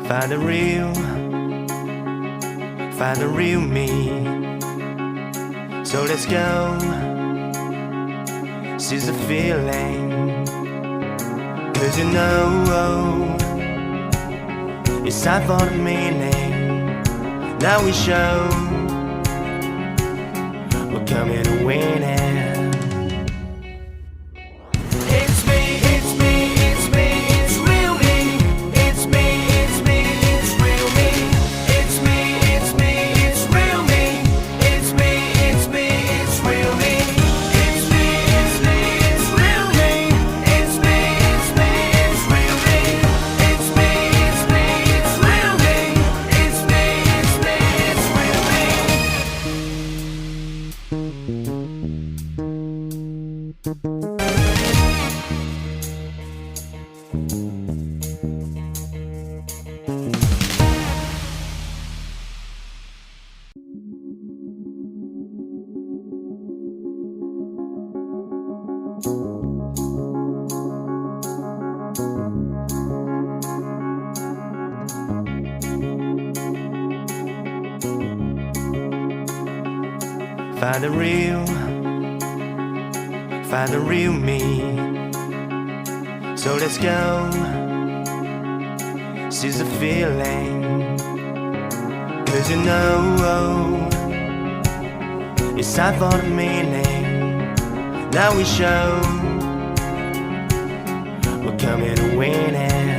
Find the real me. So let's go, seize the feeling. Cause you know, it's time for the meaning. Now we show, we're coming to win it. Find the real me. So let's go, seize the feeling. Cause you know, it's time for the meaning. Now we show, we're coming to win it.